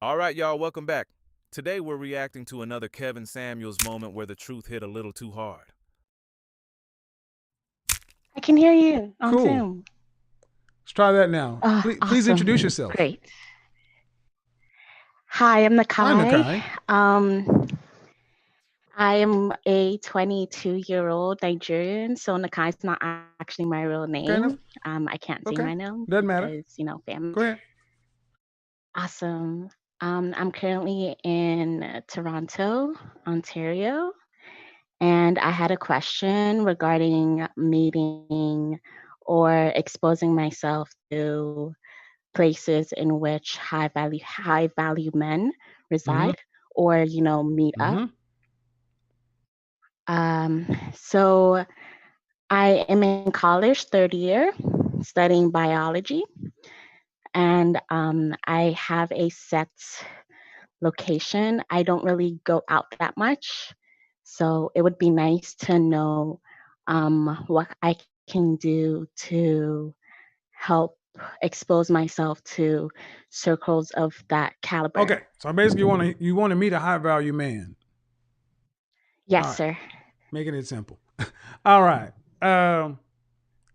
All right, y'all, welcome back. Today we're reacting to another Kevin Samuels moment where the truth hit a little too hard. I can hear you on Cool. Zoom. Let's try that now. Oh, Please introduce awesome. yourself. Great. Hi, I'm Hi, Nakai. Nakai. Um, I am a 22-year-old Nigerian, so Nakai is not actually my real Okay, enough. name. I can't say Okay. my name Doesn't matter. because, family. Go ahead. Awesome. I'm currently in Toronto, Ontario, and I had a question regarding meeting or exposing myself to places in which high value men Mm-hmm. reside or meet up. Mm-hmm. So I am in college, third year, studying biology, and I have a set location. I don't really go out that much, so it would be nice to know what I can do to help expose myself to circles of that caliber. Okay. So basically you want to meet a high value man. All Yes, right. sir. Making it simple. All right.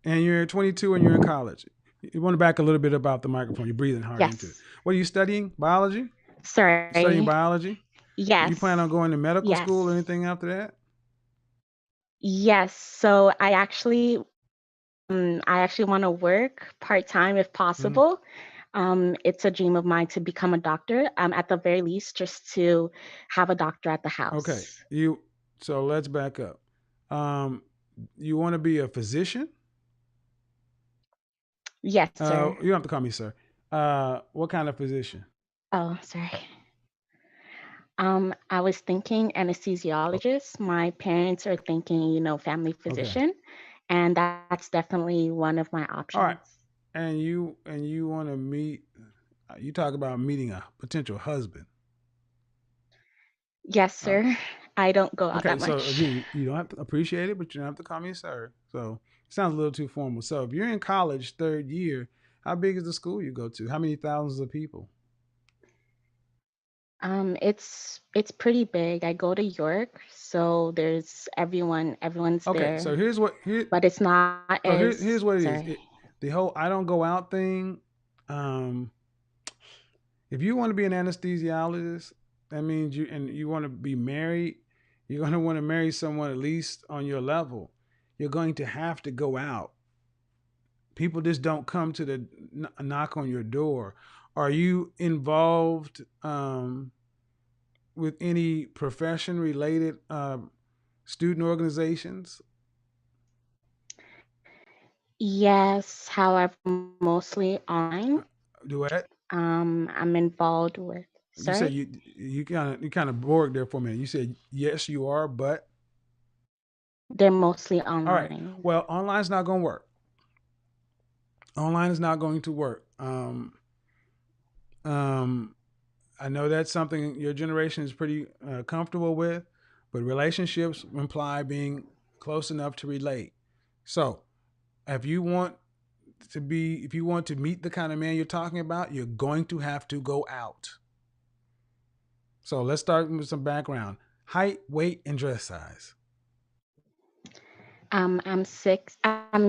And you're 22 and you're in college. You want to back a little bit about the microphone. You're breathing hard into it. Yes. What are you studying? Biology? You're studying Sorry. biology? You Yes. plan on going to medical Yes. school or anything after that? Yes. So I actually want to work part-time if Mm-hmm. possible. It's a dream of mine to become a doctor. At the very least, just to have a doctor at the Okay. house. So let's back up. Um, you want to be a physician? Yes, sir. You don't have to call me sir. What kind of physician? Oh, sorry. I was thinking Oh, anesthesiologist. My parents are thinking, family okay. physician, and that's definitely one of my All right. options. And you want to meet? You talk about meeting a potential husband. Yes, All right. sir. I don't go out Okay. that So much. again, you don't have to appreciate it, but you don't have to call me sir. So it sounds a little too formal. So if you're in college, third year, how big is the school you go to? How many thousands of people? It's pretty big. I go to York, so there's everyone's Okay. there, So here's what here. but it's not So as here's what it is. sorry. The whole I don't go out thing. Um, if you want to be an anesthesiologist, that means you want to be married. You're going to want to marry someone at least on your level. You're going to have to go out. People just don't come to the knock on your door. Are you involved with any profession related student organizations? Yes, however, mostly online. Duet? I'm involved with, You said sorry, you kind of bored there for a minute. You said yes, you are, but they're mostly all right. online. Well, online's not going to work. Online is not going to work. Um, I know that's something your generation is pretty comfortable with, but relationships imply being close enough to relate. So, if you want if you want to meet the kind of man you're talking about, you're going to have to go out. So let's start with some background: height, weight, and dress size. I'm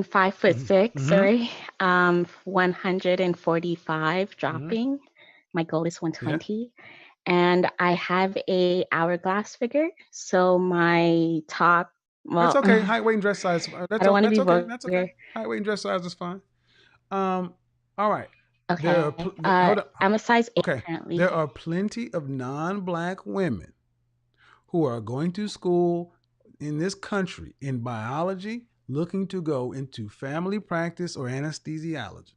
5'6", Mm-hmm. sorry. 145 Mm-hmm. dropping. My goal is Yeah. 120. And I have a hourglass figure. So my top, That's well, okay. I Height, weight, and dress size. don't want to That's be okay. That's okay. vulgar. Height, weight, and dress size is fine. All right. There are Okay. hold on. I'm a size 8 Okay. There currently. are plenty of non-black women who are going to school in this country in biology, looking to go into family practice or anesthesiology,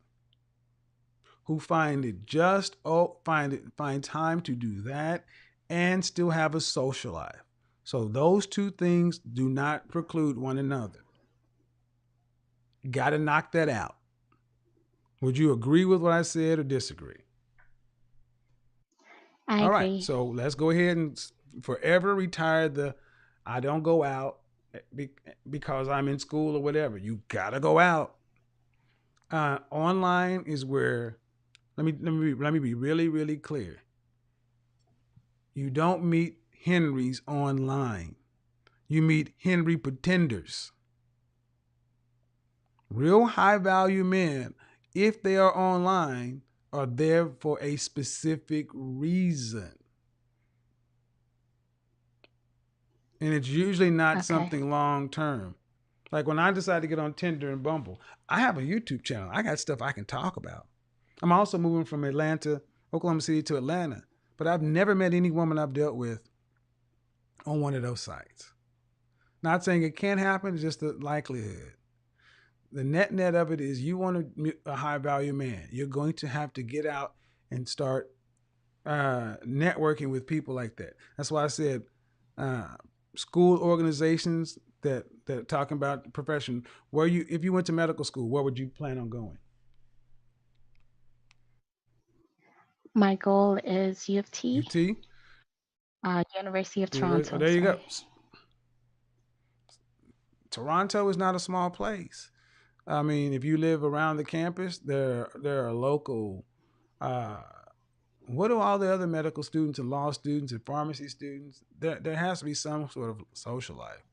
who find it just find time to do that and still have a social life. So those two things do not preclude one another. Got to knock that out. Would you agree with what I said or disagree? I All right. agree. So let's go ahead and forever retire the I don't go out because I'm in school or whatever. You got to go out. Online is where let me be really really clear. You don't meet Henrys online. You meet Henry pretenders. Real high value men, if they are online, are there for a specific reason. And it's usually not Okay. something long term. Like when I decided to get on Tinder and Bumble, I have a YouTube channel. I got stuff I can talk about. I'm also moving from Oklahoma City to Atlanta, but I've never met any woman I've dealt with on one of those sites. Not saying it can't happen, it's just the likelihood. The net of it is you want a high value man. You're going to have to get out and start networking with people like that. That's why I said school organizations that talking about the profession. If you went to medical school, where would you plan on going? My goal is U of T, UT, University of University. Oh, Toronto. there you go. Sorry. Toronto is not a small place. I mean, if you live around the campus, there are local. Uh, what do all the other medical students and law students and pharmacy students? There has to be some sort of social life.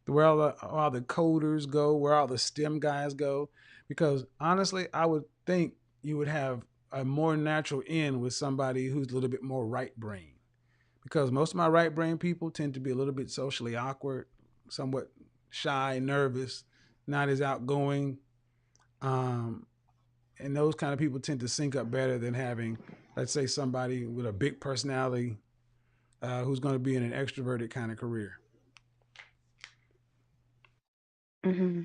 Where all the coders go, where all the STEM guys go, because honestly, I would think you would have a more natural in with somebody who's a little bit more right brain. Because most of my right brain people tend to be a little bit socially awkward, somewhat shy, nervous, not as outgoing. Um, and those kind of people tend to sync up better than having, let's say, somebody with a big personality who's going to be in an extroverted kind of career. Mm-hmm.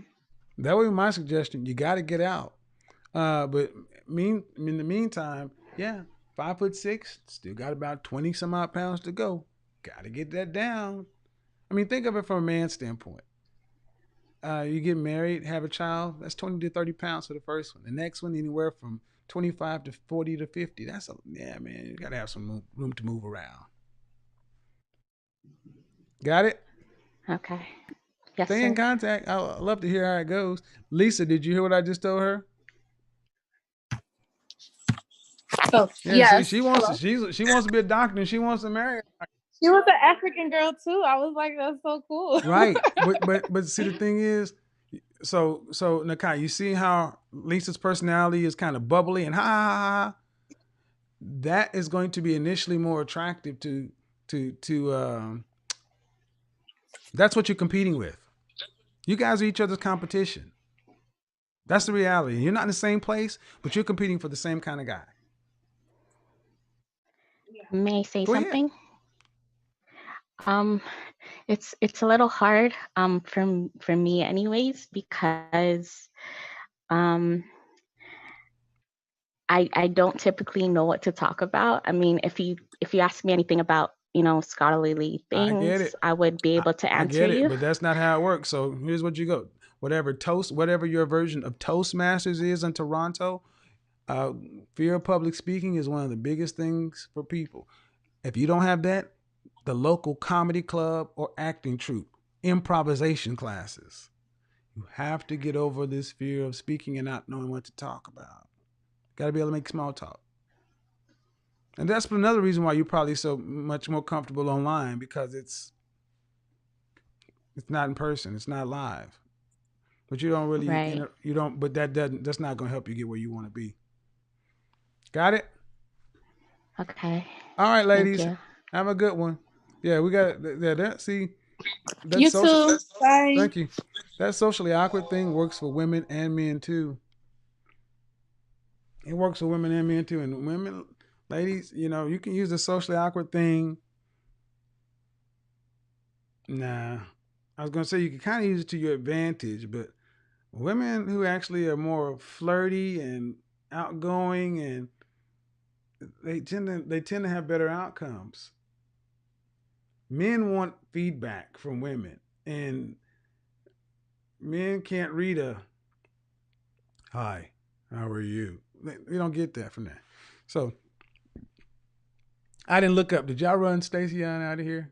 That would be my suggestion. You got to get out. But in the meantime, yeah, 5'6", still got about 20 some odd pounds to go. Got to get that down. I mean, think of it from a man's standpoint. You get married, have a child, that's 20 to 30 pounds for the first one. The next one, anywhere from 25 to 40 to 50. Yeah, man, you got to have some room to move around. Got it? Okay. Yes, Stay in sir. contact. I'd love to hear how it goes. Lisa, did you hear what I just told her? Oh, Yeah, see, yes. Hello. she wants to be a doctor and she wants to marry. She was an African girl too. I was like, that's so cool. Right. But see the thing is, so Nakai, you see how Lisa's personality is kind of bubbly and ha ha ha. That is going to be initially more attractive to that's what you're competing with. You guys are each other's competition. That's the reality. You're not in the same place, but you're competing for the same kind of guy. May I say Go ahead. something? Um, it's a little hard for me anyways because um I don't typically know what to talk about. I mean, if you ask me anything about, scholarly I get things, it. I would be able to I answer get it, you. but that's not how it works. So here's what you go. Whatever your version of Toastmasters is in Toronto, uh, fear of public speaking is one of the biggest things for people. If you don't have that, the local comedy club or acting troupe, improvisation classes. You have to get over this fear of speaking and not knowing what to talk about. Got to be able to make small talk. And that's another reason why you're probably so much more comfortable online, because it's not in person, it's not live. But you don't really, Right. you don't. But that's not going to help you get where you want to be. Got it? Okay. All right, Thank ladies, you. have a good one. Yeah, we got that. See, that You social. too. Bye. Thank you. That socially awkward thing works for women and men too. It works for women and men too. And women, ladies, you can use the socially awkward thing. Nah, I was gonna say you can kind of use it to your advantage, but women who actually are more flirty and outgoing, and they tend to have better outcomes. Men want feedback from women, and men can't read a hi, how are you? They don't get that from that. So I didn't look up. Did y'all run Stacy on out of here?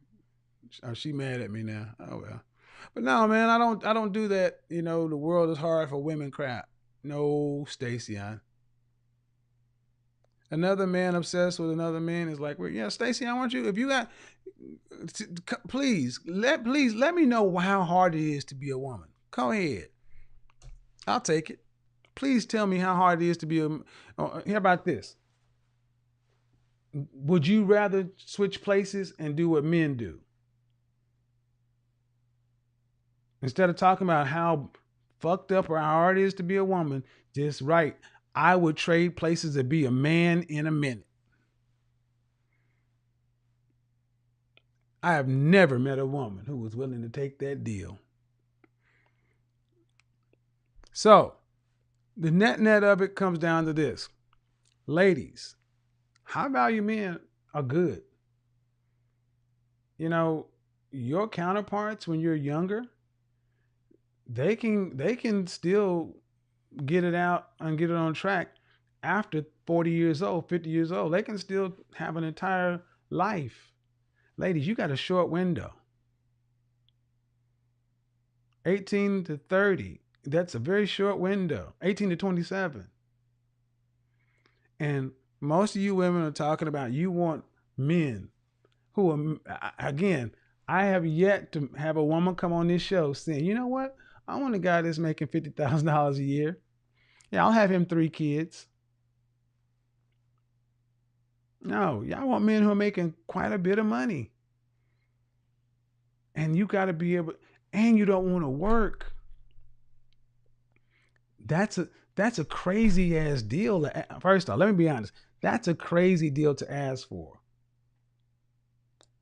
Oh, she mad at me now. Oh well. But no, man, I don't do that. The world is hard for women crap. No, Stacy on. Another man obsessed with another man is like, well, yeah, Stacy, I want you. If you got, please let me know how hard it is to be a woman. Go ahead, I'll take it. Please tell me how hard it is to be a. How about this? Would you rather switch places and do what men do instead of talking about how fucked up or how hard it is to be a woman? Just right. I would trade places to be a man in a minute. I have never met a woman who was willing to take that deal. So, the net of it comes down to this. Ladies, high value men are good. You know, your counterparts when you're younger, they can still get it out and get it on track after 40 years old, 50 years old. They can still have an entire life. Ladies, you got a short window. 18 to 30, that's a very short window. 18 to 27. And most of you women are talking about you want men who are, again, I have yet to have a woman come on this show saying, you know what? I want a guy that's making $50,000 a year. Yeah, I'll have him 3 kids. No, y'all want men who are making quite a bit of money. And you got to be able, and you don't want to work. That's a crazy ass deal. First off, let me be honest. That's a crazy deal to ask for.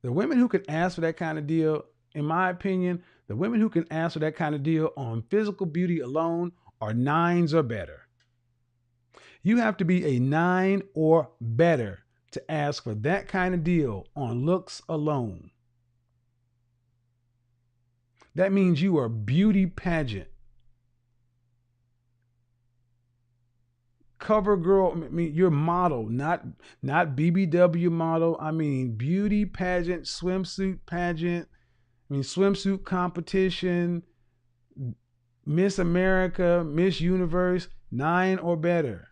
The women who can ask for that kind of deal, in my opinion, the women who can ask for that kind of deal on physical beauty alone are 9s or better. You have to be a 9 or better to ask for that kind of deal on looks alone. That means you are beauty pageant. Cover girl, I mean, you're model, not BBW model. I mean, beauty pageant, swimsuit pageant. I mean, swimsuit competition, Miss America, Miss Universe, 9 or better.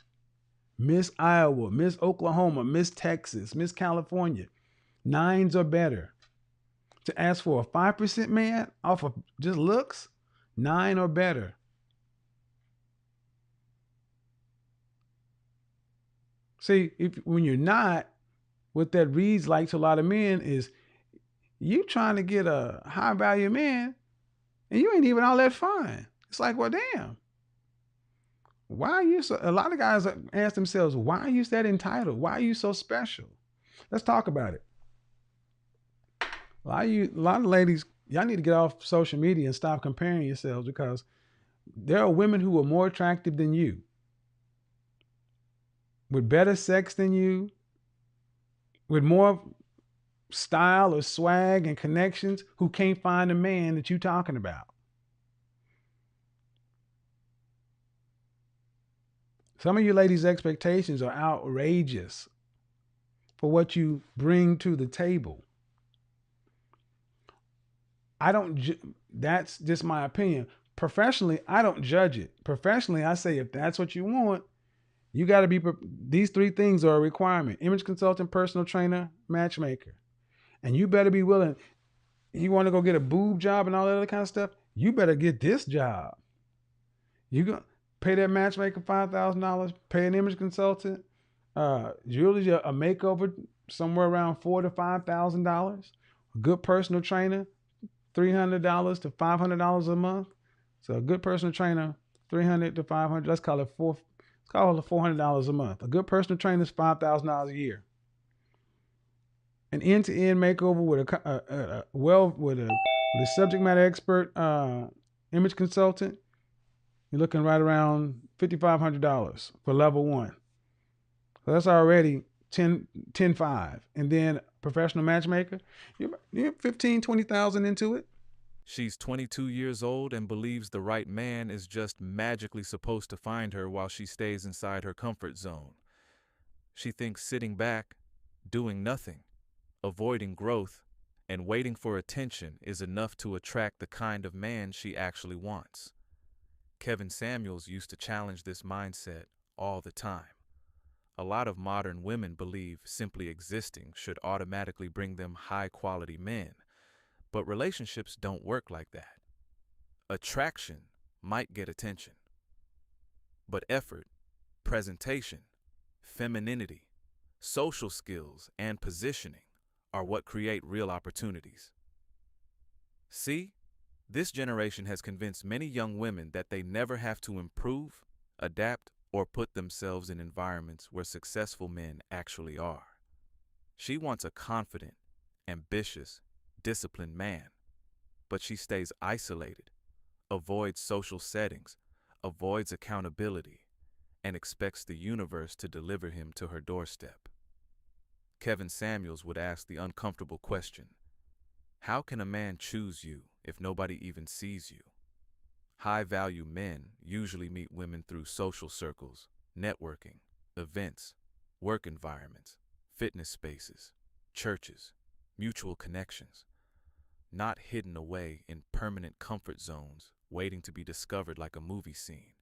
Miss Iowa, Miss Oklahoma, Miss Texas, Miss California, 9s or better. To ask for a 5% man off of just looks, 9 or better. See, when you're not, what that reads like to a lot of men is you trying to get a high value man and you ain't even all that fine. It's like, well, damn. Why are you so, a lot of guys ask themselves, why are you that entitled? Why are you so special? Let's talk about it. A lot of ladies, y'all need to get off social media and stop comparing yourselves because there are women who are more attractive than you, with better sex than you, with more style or swag and connections who can't find a man that you're talking about. Some of you ladies' expectations are outrageous for what you bring to the table. That's just my opinion. Professionally, I don't judge it. Professionally, I say if that's what you want, you got to be, these 3 things are a requirement: image consultant, personal trainer, matchmaker. And you better be willing. You want to go get a boob job and all that other kind of stuff? You better get this job. You go pay that matchmaker $5,000, pay an image consultant, usually a makeover somewhere around $4,000 to $5,000. A good personal trainer, $300 to $500 a month. So a good personal trainer, $300 to $500. Let's call it $400 a month. A good personal trainer is $5,000 a year. An end-to-end makeover with a subject matter expert image consultant, you're looking right around $5,500 for level 1. So that's already 10.5. And then professional matchmaker, you're 15, 20,000 into it. She's 22 years old and believes the right man is just magically supposed to find her while she stays inside her comfort zone. She thinks sitting back, doing nothing, avoiding growth, and waiting for attention is enough to attract the kind of man she actually wants. Kevin Samuels used to challenge this mindset all the time. A lot of modern women believe simply existing should automatically bring them high-quality men, but relationships don't work like that. Attraction might get attention, but effort, presentation, femininity, social skills, and positioning are what create real opportunities. See, this generation has convinced many young women that they never have to improve, adapt, or put themselves in environments where successful men actually are. She wants a confident, ambitious, disciplined man, but she stays isolated, avoids social settings, avoids accountability, and expects the universe to deliver him to her doorstep. Kevin Samuels would ask the uncomfortable question, how can a man choose you if nobody even sees you? High-value men usually meet women through social circles, networking, events, work environments, fitness spaces, churches, mutual connections, not hidden away in permanent comfort zones waiting to be discovered like a movie scene.